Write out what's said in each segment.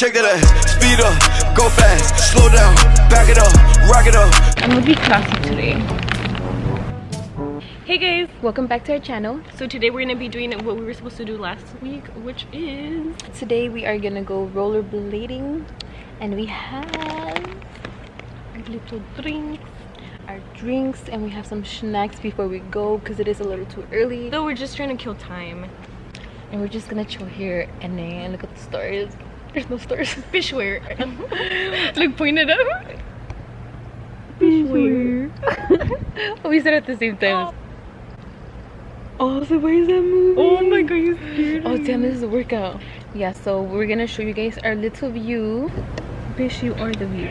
Check that ass, speed up, go fast, slow down, back it up, rock it up. I'm gonna be classy today. Hey guys, welcome back to our channel. So today we're gonna be doing what we were supposed to do last week, which is today we are gonna go rollerblading, and we have our little drinks, and we have some snacks before we go because it is a little too early. So we're just trying to kill time, and we're just gonna chill here and then look at the stars. There's no stars. Fishware. Look, point it up. Fishware. We said it at the same time. Oh, so why is that moving? Oh my god, you scared me. Oh damn, this is a workout. Yeah, so we're gonna show you guys our little view. Bitch, you are the view.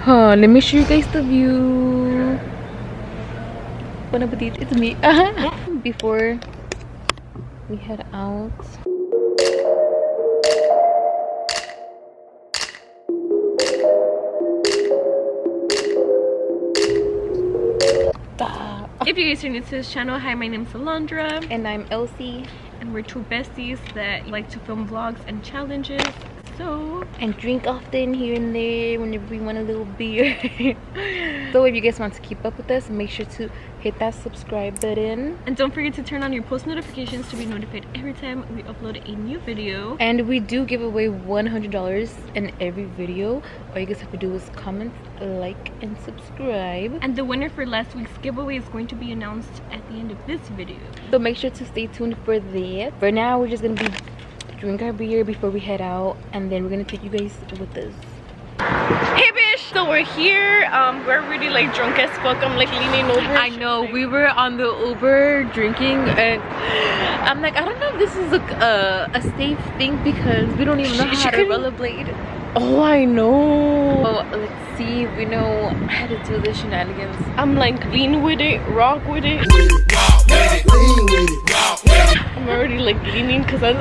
Huh, let me show you guys the view. Bon appetit, it's me. Before we head out. If you guys are new to this channel, hi, my name's Alondra. And I'm Elsy. And we're two besties that like to film vlogs and challenges. And drink often here and there whenever we want a little beer. So if you guys want to keep up with us, make sure to hit that subscribe button. And don't forget to turn on your post notifications to be notified every time we upload a new video. And we do give away $100 in every video. All you guys have to do is comment, like, and subscribe. And the winner for last week's giveaway is going to be announced at the end of this video. So make sure to stay tuned for that. For now, we're just going to be drink our beer before we head out, and then we're gonna take you guys with us. Hey bitch, so we're here. We're really like drunk as fuck. I'm like leaning over. I know, we were on the Uber drinking, and I'm like, I don't know if this is a safe thing because we don't even know how to rollerblade. Oh, I know. Oh, let's see if we know how to do the shenanigans. I'm like lean with it, rock with it. I'm already like leaning because I'm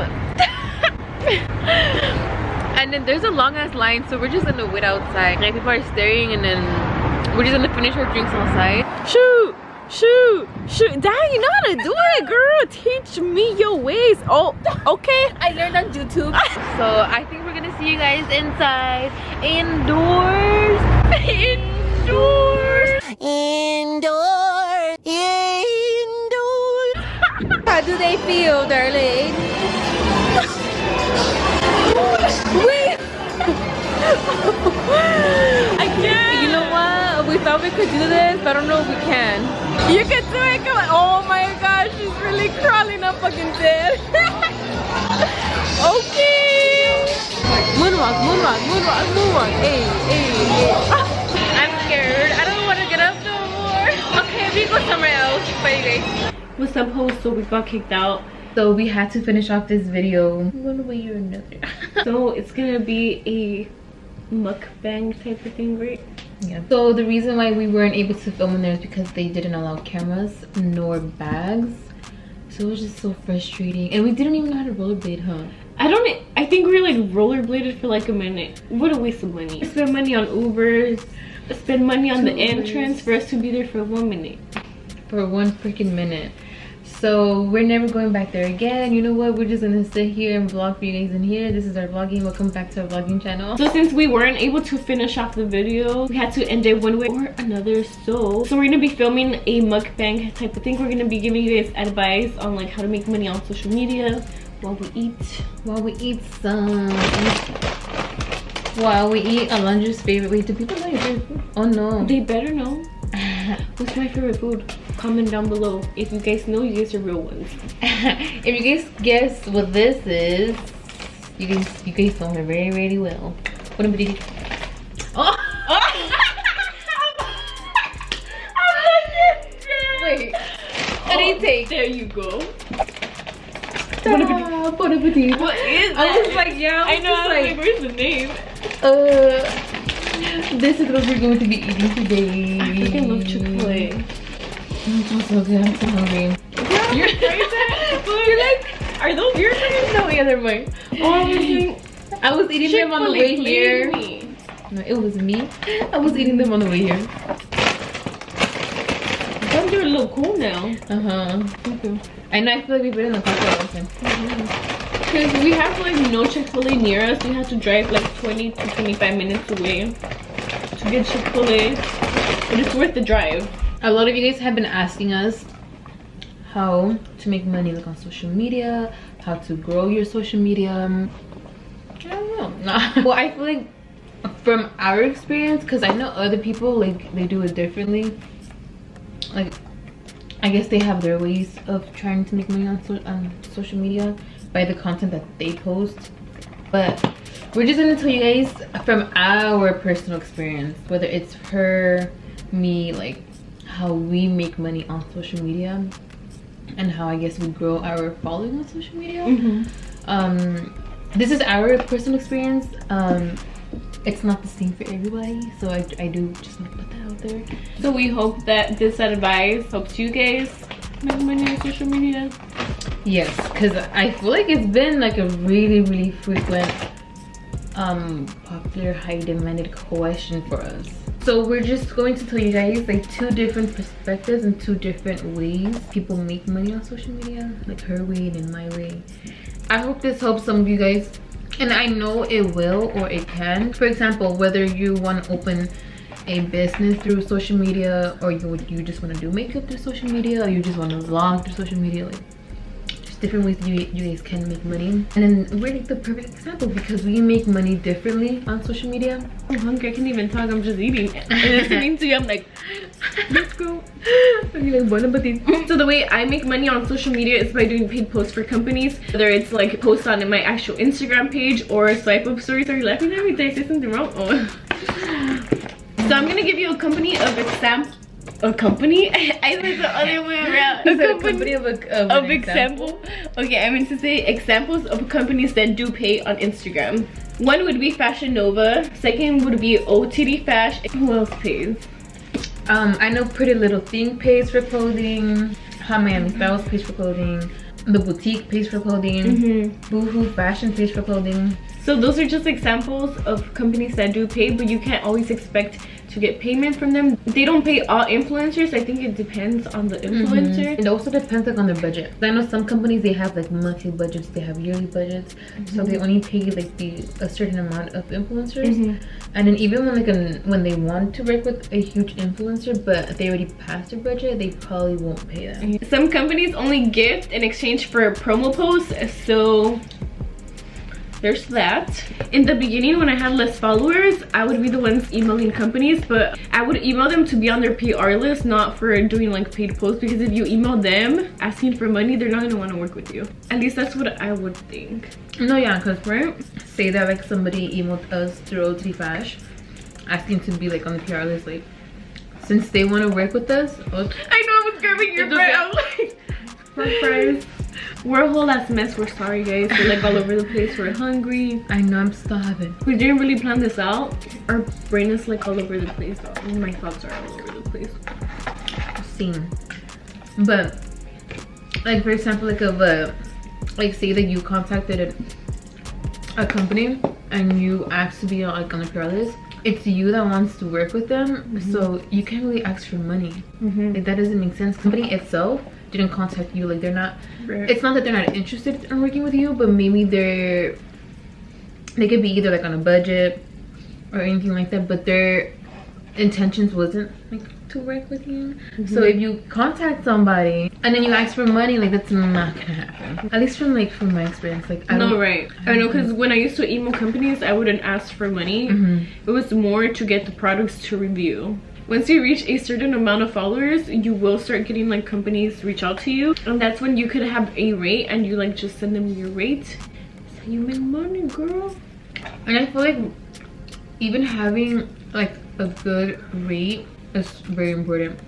and then there's a long ass line, so we're just gonna wait outside. Like, people are staring, and then we're just gonna finish our drinks outside. Shoot, shoot, shoot. Dang, you know how to do it, girl. Teach me your ways. Oh, okay. I learned on YouTube. So I think we're gonna see you guys inside. Indoors. Indoors. Indoors. Indoors. How do they feel, darling? Wait! I can't! You know what? We thought we could do this, but I don't know if we can. You can do it! Come on! Oh my gosh, she's really crawling up fucking dead. Okay! Moonwalk, moonwalk, moonwalk, moonwalk. Hey, hey, hey. I'm scared. I don't want to get up no more. Okay, we go somewhere else. Bye, guys. What's up, host? So we got kicked out. So we had to finish off this video one way or another. So it's gonna be a mukbang type of thing, right? Yeah. So the reason why we weren't able to film in there is because they didn't allow cameras nor bags. So it was just so frustrating. And we didn't even know how to rollerblade, huh? I think we like rollerbladed for like a minute. What a waste of money. Spend money on Ubers, spend money on the entrance for us to be there for 1 minute. For 1 freaking minute. So we're never going back there again. You know what? We're just gonna sit here and vlog for you guys in here. This is our vlogging. Welcome back to our vlogging channel. So since we weren't able to finish off the video, we had to end it one way or another. So we're gonna be filming a mukbang type of thing. We're gonna be giving you guys advice on like how to make money on social media while we eat. While we eat Alondra's favorite. Wait, do people know your favorite food? Oh no. They better know. What's my favorite food? Comment down below. If you guys know, you guys are real ones. If you guys guess what this is, you guys know her very, very well. What am I doing? Oh! Wait. What do you take? There you go. Bon appetit. What is that? I was like, yeah. I know. Like, where's the name? This is what we're going to be eating today. I freaking love Chick-fil-A. It smells so good. I'm so hungry. You're like, are those your friends? No, yeah, they're mine. Oh, I was eating them on the way here. No, it was me. I was eating them on the way here. They're a little cool now. Uh-huh. Okay. I know, I feel like we've been in the car for a long time. Because we have like no Chick-fil-A near us. We have to drive like 20 to 25 minutes away to get Chick-fil-A. But it's worth the drive. A lot of you guys have been asking us how to make money like on social media, how to grow your social media. I don't know. Nah. Well, I feel like from our experience, because I know other people like they do it differently. Like I guess they have their ways of trying to make money on social media by the content that they post. But we're just gonna tell you guys from our personal experience, whether it's her, me, like how we make money on social media and how I guess we grow our following on social media. This is our personal experience. It's not the same for everybody, so I do just want to put that out there. So we hope that this advice helps you guys make money on social media. Yes, because I feel like it's been like a really frequent popular, high demanded question for us. So we're just going to tell you guys like 2 different perspectives and 2 different ways people make money on social media, like her way and my way. I hope this helps some of you guys, and I know it will, or it can. For example, whether you want to open a business through social media, or you just want to do makeup through social media, or you just want to vlog through social media, like there's different ways you guys can make money. And then we're like the perfect example because we make money differently on social media. I'm hungry, I can't even talk, I'm just eating and listening to you. I'm like, let's go. So the way I make money on social media is by doing paid posts for companies, whether it's like posts on my actual Instagram page or swipe up stories. Are you laughing at me? Did I say something wrong? Oh. So I'm gonna give you a company of example. A company? I said the other way around. A company of example. Okay, I meant to say examples of companies that do pay on Instagram. One would be Fashion Nova. Second would be OTD Fashion. Who else pays? I know Pretty Little Thing pays for clothing. Hot Miami Styles pays for clothing. The Boutique pays for clothing. Boohoo Fashion pays for clothing. So those are just examples of companies that do pay, but you can't always expect to get payment from them. They don't pay all influencers. I think it depends on the influencer. It also depends like on their budget. I know some companies, they have like monthly budgets, they have yearly budgets, so they only pay like a certain amount of influencers. And then even when they want to work with a huge influencer but they already passed their budget, they probably won't pay them. Some companies only gift in exchange for promo posts, so there's that. In the beginning, when I had less followers, I would be the ones emailing companies, but I would email them to be on their PR list, not for doing like paid posts, because if you email them asking for money, they're not gonna want to work with you. At least that's what I would think. No, yeah, because right, say that like somebody emailed us through OTD Fash asking to be like on the PR list, like since they want to work with us. I know, I was grabbing your bread. I'm like, surprise. We're a whole ass mess. We're sorry, guys. We're like all over the place. We're hungry. I know, I'm starving. We didn't really plan this out. Our brain is like all over the place. And my thoughts are all over the place. Same. But like for example, like say that you contacted a company and you asked to be on the PR list. It's you that wants to work with them, so you can't really ask for money. Like that doesn't make sense. Company itself didn't contact you, like they're not, it's not that they're not interested in working with you, but maybe they could be either like on a budget or anything like that, but their intentions wasn't like to work with you. So if you contact somebody and then you ask for money, like that's not gonna happen. At least from my experience, like I know, because when I used to email companies, I wouldn't ask for money. It was more to get the products to review. Once you reach a certain amount of followers, you will start getting like companies reach out to you, and that's when you could have a rate and you like just send them your rate. So you make money, girl. And I feel like even having like a good rate is very important.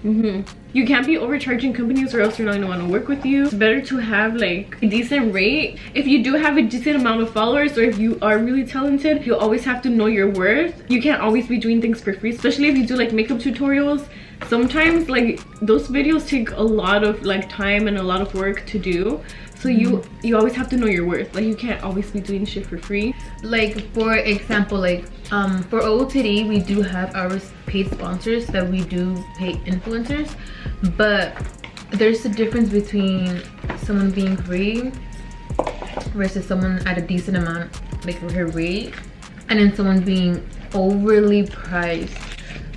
You can't be overcharging companies or else they're not gonna want to work with you. It's better to have like a decent rate. If you do have a decent amount of followers, or if you are really talented, you always have to know your worth. You can't always be doing things for free, especially if you do like makeup tutorials. Sometimes like those videos take a lot of like time and a lot of work to do. So you always have to know your worth. Like you can't always be doing shit for free. Like for example, like for OOTD, we do have our paid sponsors that we do pay influencers, but there's a difference between someone being free versus someone at a decent amount, like her rate, and then someone being overly priced.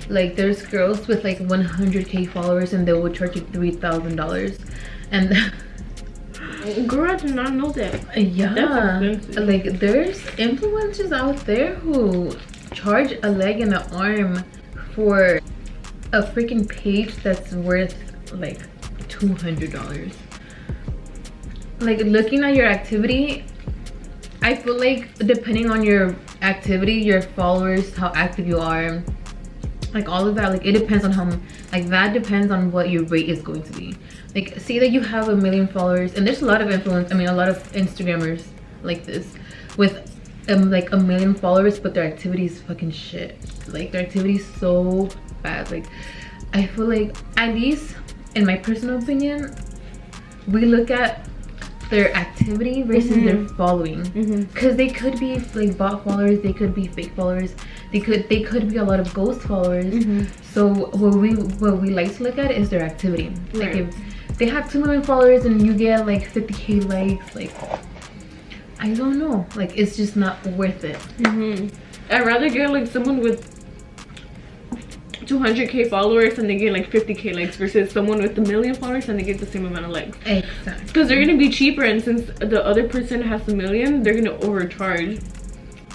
Like there's girls with like 100k followers and they will charge you $3,000, and girl, I did not know that. Yeah, like there's influencers out there who charge a leg and an arm for a freaking page that's worth like $200. Like looking at your activity, I feel like depending on your activity, your followers, how active you are, like all of that, like it depends on how, like that depends on what your rate is going to be. Like say that you have 1 million followers, and there's a lot of a lot of Instagrammers like this with like 1 million followers, but their activity is fucking shit. Like their activity is so bad. Like I feel like, at least in my personal opinion, we look at their activity versus their following, because they could be like bot followers, they could be fake followers, they could be a lot of ghost followers. So what we like to look at is their activity. Like if they have 2 million followers and you get like 50k likes, like I don't know, like it's just not worth it. I'd rather get like someone with 200k followers and they get like 50k likes versus someone with 1 million followers and they get the same amount of likes. Exactly. Because they're gonna be cheaper, and since the other person has 1 million, they're gonna overcharge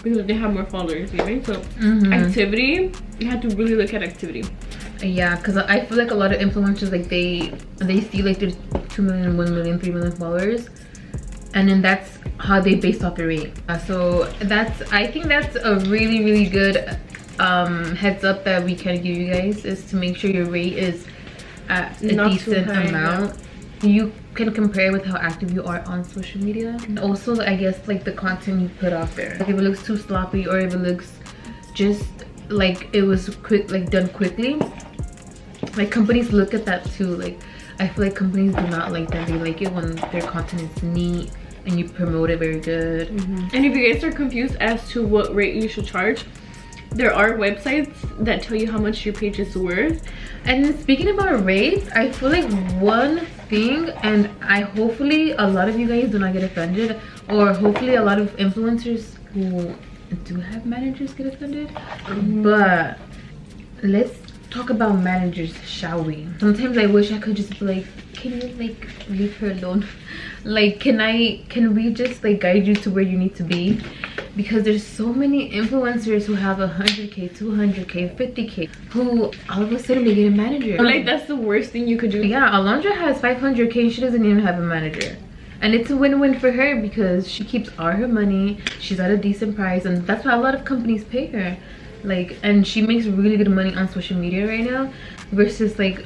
because they have more followers, you know? So activity, you have to really look at activity. Yeah, because I feel like a lot of influencers, like they see like there's 2 million, 1 million, 3 million followers, and then that's how they base off the rate. So I think that's a really good heads up that we can give you guys, is to make sure your rate is at a decent amount. You can compare with how active you are on social media, and also I guess like the content you put out there. Like if it looks too sloppy, or if it looks just like it was quick, like done quickly, like companies look at that too. Like I feel like companies do not like that. They like it when their content is neat and you promote it very good. And if you guys are confused as to what rate you should charge, there are websites that tell you how much your page is worth. And then speaking about rates, I feel like one thing, and hopefully a lot of you guys do not get offended, or hopefully a lot of influencers who do have managers get offended, but let's talk about managers, shall we? Sometimes I wish I could just be like, can you like leave her alone? Like can we just like guide you to where you need to be? Because there's so many influencers who have 100k, 200k, 50k, who all of a sudden they get a manager. Like that's the worst thing you could do. Yeah, Alondra has 500k, she doesn't even have a manager. And it's a win-win for her because she keeps all her money, she's at a decent price, and that's why a lot of companies pay her. Like, and she makes really good money on social media right now, versus like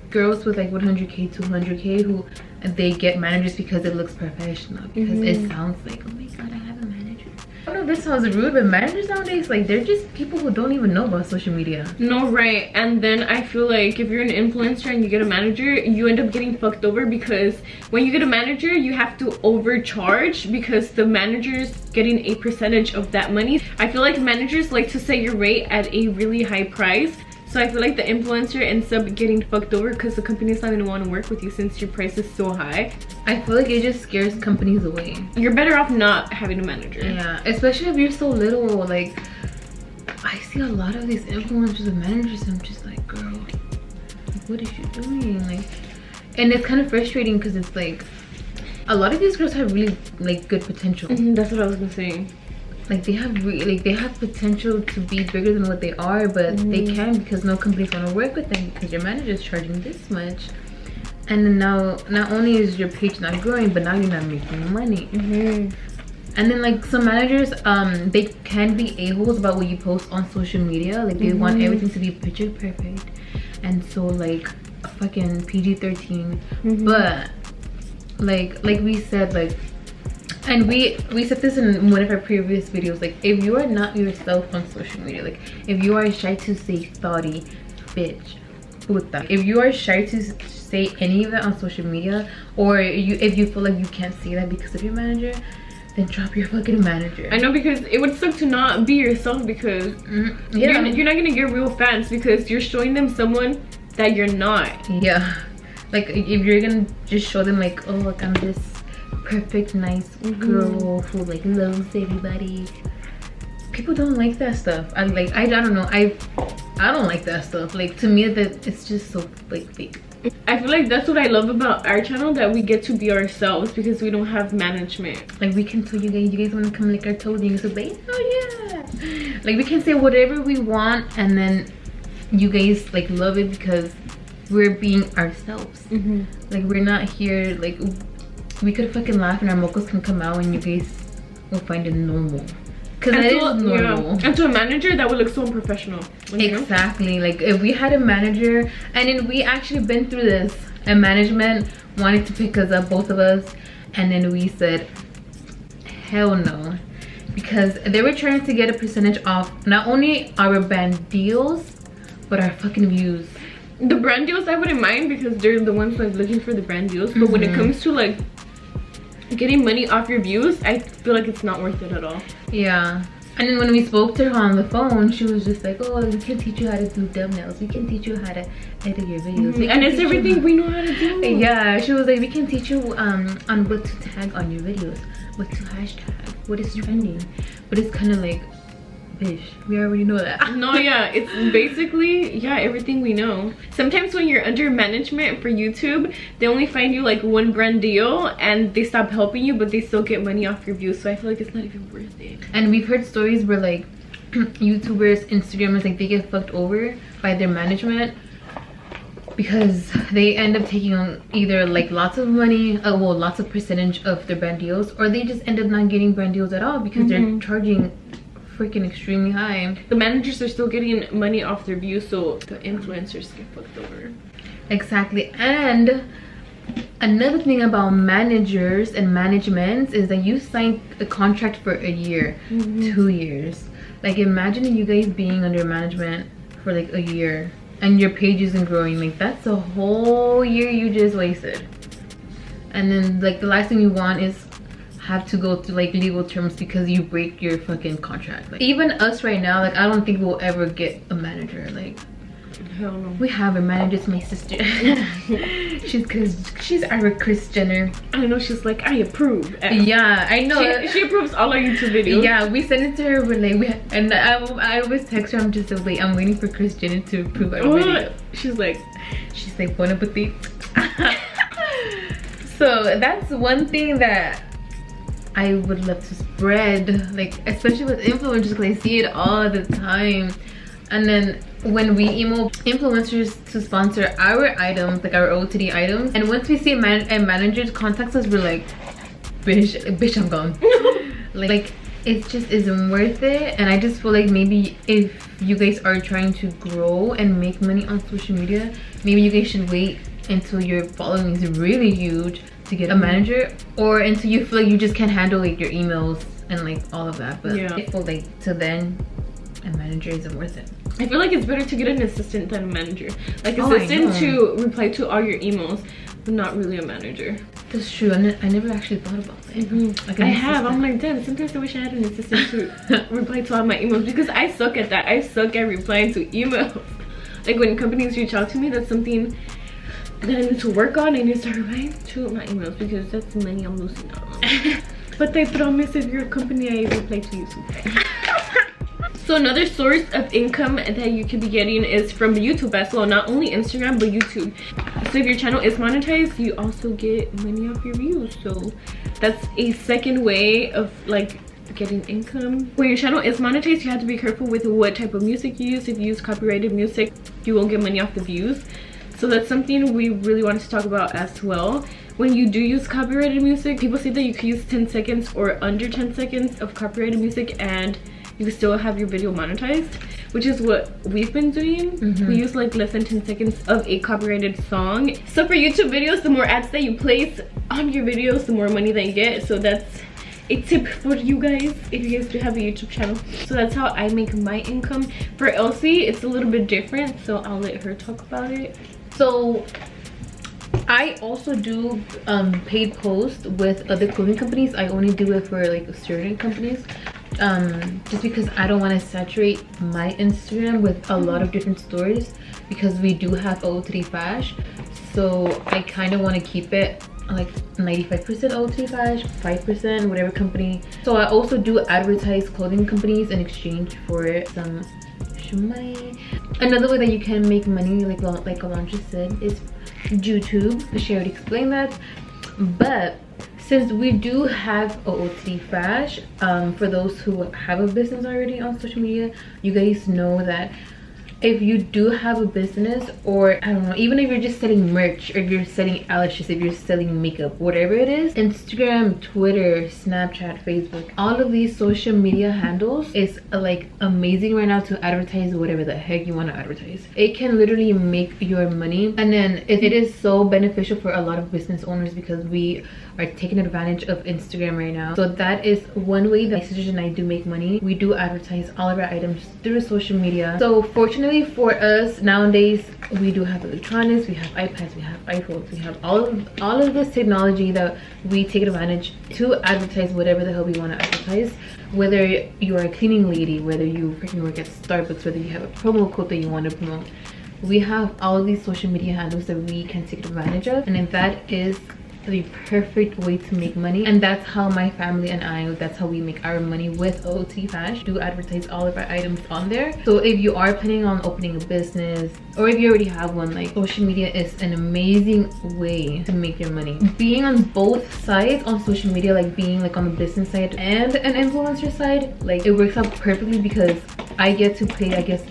girls with like 100k, 200k who they get managers because it looks professional, because it sounds like, oh my god, I have a manager. I don't know, this sounds rude, but managers nowadays, like they're just people who don't even know about social media. No, right. And then I feel like if you're an influencer and you get a manager, you end up getting fucked over, because when you get a manager you have to overcharge because the manager's getting a percentage of that money. I feel like managers like to set your rate at a really high price, so I feel like the influencer ends up getting fucked over because the company's not going to want to work with you since your price is so high. I feel like it just scares companies away. You're better off not having a manager. Yeah, especially if you're so little. Like I see a lot of these influencers and managers, I'm just like, girl, like, what is you doing? Like, and it's kind of frustrating because it's like a lot of these girls have really like good potential. That's what I was gonna say. Like they have they have potential to be bigger than what they are, but they can't because no company's want to work with them because your manager is charging this much. And then now not only is your page not growing, but now you're not making money. And then like some managers, they can be a-holes about what you post on social media. Like they want everything to be picture perfect, and so like fucking PG-13. But like we said, like, and we said this in one of our previous videos, like if you are not yourself on social media, like if you are shy to say thoughty, bitch, puta, if you are shy to say any of that on social media, or if you feel like you can't say that because of your manager, then drop your fucking manager. I know, because it would suck to not be yourself, because you're not gonna get real fans because you're showing them someone that you're not. Yeah, like if you're gonna just show them like, oh look, I'm this perfect, nice girl who like loves everybody. People don't like that stuff. I don't know. I don't like that stuff. Like, to me, that it's just so like fake. I feel like that's what I love about our channel, that we get to be ourselves because we don't have management. Like, we can tell you guys want to come lick our toes, and you say, babe, oh yeah. Like, we can say whatever we want, and then you guys like love it because we're being ourselves. Like, we're not here like we could fucking laugh and our mocos can come out and you guys will find it normal. Because it is normal. Yeah. And to a manager, that would look so unprofessional. Exactly. Like, if we had a manager, and then we actually been through this, and management wanted to pick us up, both of us, and then we said, hell no. Because they were trying to get a percentage off not only our brand deals, but our fucking views. The brand deals I wouldn't mind because they're the ones like looking for the brand deals. But when it comes to like getting money off your views, I feel like it's not worth it at all. Yeah. And then when we spoke to her on the phone, she was just like, oh, we can teach you how to do thumbnails, we can teach you how to edit your videos, and it's everything we know how to do. Yeah, she was like, we can teach you on what to tag on your videos, what to hashtag, what is trending. But it's kind of like, bitch, we already know that. No, yeah, it's basically, yeah, everything we know. Sometimes when you're under management for YouTube, they only find you like one brand deal and they stop helping you, but they still get money off your views. So I feel like it's not even worth it. And we've heard stories where like YouTubers, Instagrammers, like they get fucked over by their management because they end up taking on either like lots of money, well, lots of percentage of their brand deals, or they just end up not getting brand deals at all because they're charging freaking extremely high. The managers are still getting money off their views, so the influencers get fucked over. Exactly. And another thing about managers and managements is that you sign a contract for a year, 2 years. Like, imagine you guys being under management for like a year and your page isn't growing. Like, that's a whole year you just wasted. And then like the last thing you want is have to go through like legal terms because you break your fucking contract. Like, even us right now, like, I don't think we'll ever get a manager. Like, hell no. We have a manager, it's my sister. she's our Kris Jenner. I know, she's like, I approve. Yeah, I know. She approves all our YouTube videos. Yeah, we send it to her. We're like, and I always text her. I'm just like, wait, I'm waiting for Kris Jenner to approve our video. She's like, bon appetit. So that's one thing that I would love to spread, like, especially with influencers, because I see it all the time. And then when we email influencers to sponsor our items, like our OOTD items, and once we see a manager contacts us, we're like, bitch, I'm gone. like, it just isn't worth it. And I just feel like maybe if you guys are trying to grow and make money on social media, maybe you guys should wait until your following is really huge to get a manager, or until you feel like you just can't handle like your emails and like all of that. But yeah, I feel like till then a manager isn't worth it. I feel like it's better to get an assistant than a manager. Like, assistant to reply to all your emails, but not really a manager. That's true. I never actually thought about that. Like, I have. I'm like, damn, sometimes I wish I had an assistant to reply to all my emails, because I suck at that. I suck at replying to emails. Like, when companies reach out to me, that's something that I need to work on. I need to start replying to my emails, because that's money I'm losing out on. But I promise, if you're a company, I reply to you soon. So another source of income that you could be getting is from YouTube as well. Not only Instagram, but YouTube. So if your channel is monetized, you also get money off your views. So that's a second way of like getting income. When your channel is monetized, you have to be careful with what type of music you use. If you use copyrighted music, you won't get money off the views. So that's something we really wanted to talk about as well. When you do use copyrighted music, people say that you can use 10 seconds or under 10 seconds of copyrighted music and you can still have your video monetized, which is what we've been doing. We use like less than 10 seconds of a copyrighted song. So for YouTube videos, the more ads that you place on your videos, the more money that you get. So that's a tip for you guys if you guys do have a YouTube channel. So that's how I make my income. For Elsy, it's a little bit different, so I'll let her talk about it. So I also do paid posts with other clothing companies. I only do it for like certain companies. Just because I don't want to saturate my Instagram with a lot of different stories, because we do have OOTD Fash, so I kind of want to keep it like 95% OT Fash, 5% whatever company. So I also do advertise clothing companies in exchange for some money. Another way that you can make money, like Alondra said, is YouTube. She already explained that. But since we do have OOTD Fash, for those who have a business already on social media, you guys know that if you do have a business, or I don't know, even if you're just selling merch, or if you're selling eyelashes, if you're selling makeup, whatever it is, Instagram, Twitter, Snapchat, Facebook, all of these social media handles is like amazing right now to advertise whatever the heck you want to advertise. It can literally make your money, and then it is so beneficial for a lot of business owners because we are taking advantage of Instagram right now. So that is one way that my sister and I do make money. We do advertise all of our items through social media. So fortunately for us nowadays, we do have electronics, we have iPads, we have iPhones, we have all of this technology that we take advantage to advertise whatever the hell we want to advertise. Whether you're a cleaning lady, whether you freaking work at Starbucks, whether you have a promo code that you want to promote, we have all of these social media handles that we can take advantage of, and then that is the perfect way to make money. And that's how my family and I, that's how we make our money with OT Fash. Do advertise all of our items on there. So if you are planning on opening a business, or if you already have one, like, social media is an amazing way to make your money. Being on both sides on social media, like being like on the business side and an influencer side, like it works out perfectly because I get to play, I guess,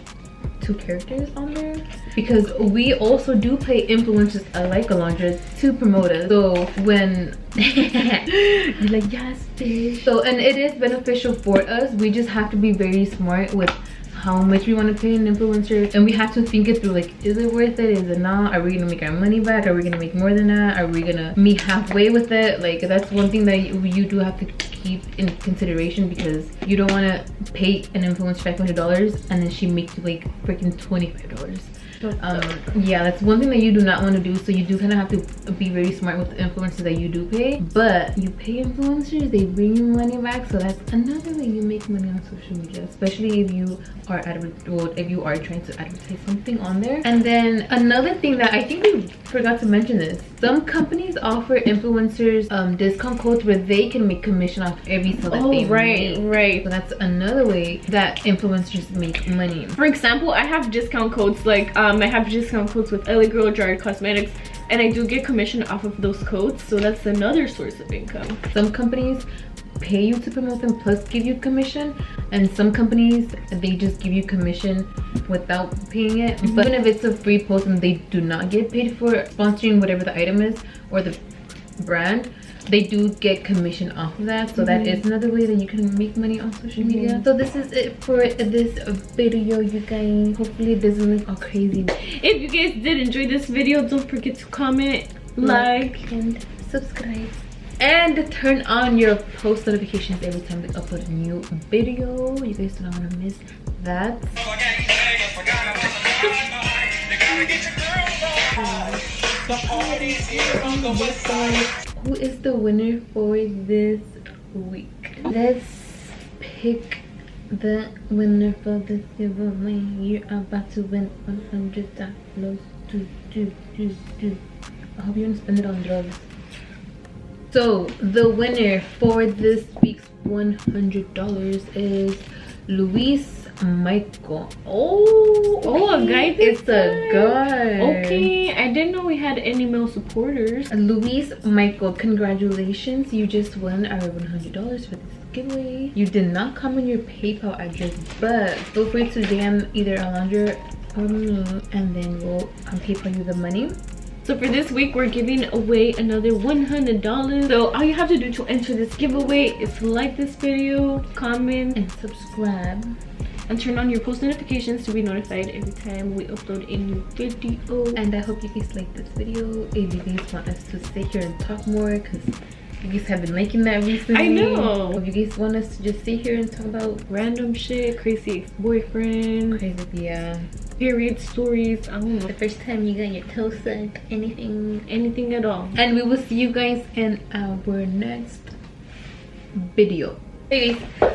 2 characters on there, because we also do pay influencers like Alondra to promote us. So when you're like, yes bitch. So, and it is beneficial for us. We just have to be very smart with how much we want to pay an influencer, and we have to think it through, like, is it worth it, is it not, are we gonna make our money back, are we gonna make more than that, are we gonna meet halfway with it? Like, that's one thing that you do have to keep in consideration, because you don't want to pay an influencer $500 and then she makes you like freaking $25. Yeah, that's one thing that you do not want to do. So you do kind of have to be very smart with the influencers that you do pay. But you pay influencers, they bring you money back. So that's another way you make money on social media, especially if you are if you are trying to advertise something on there. And then another thing that I think we forgot to mention is some companies offer influencers discount codes where they can make commission off every sale that they make. Right. So that's another way that influencers make money. For example, I have discount codes, like I have discount codes with LA Girl, Jar Cosmetics, and I do get commission off of those codes. So that's another source of income. Some companies pay you to promote them plus give you commission, and some companies they just give you commission without paying it. But even if it's a free post and they do not get paid for sponsoring whatever the item is or the brand, they do get commission off of that. So that is another way that you can make money on social media. So this is it for this video, you guys. Hopefully it doesn't look all crazy. If you guys did enjoy this video, don't forget to comment, like and subscribe, and turn on your post notifications every time we upload a new video. You guys do not want to miss that. Who is the winner for this week? Let's pick the winner for this giveaway. You're about to win $100. I hope you don't spend it on drugs. So the winner for this week's $100 is Luis Michael. Oh, a guy. It's a guy. Okay, I didn't know we had any male supporters. Luis Michael, congratulations, you just won our $100 for this giveaway. You did not comment your PayPal address, but feel free to DM either Alondra or me, and then we'll PayPal you the money. So for this week, we're giving away another $100. So all you have to do to enter this giveaway is to like this video, comment, and subscribe, and turn on your post notifications to be notified every time we upload a new video. And I hope you guys like this video. If you guys want us to sit here and talk more, because you guys have been liking that recently. I know. If you guys want us to just sit here and talk about random shit, crazy ex-boyfriend, crazy, yeah, period stories, I don't know, the first time you got your toe sucked, anything at all. And we will see you guys in our next video. Hey guys.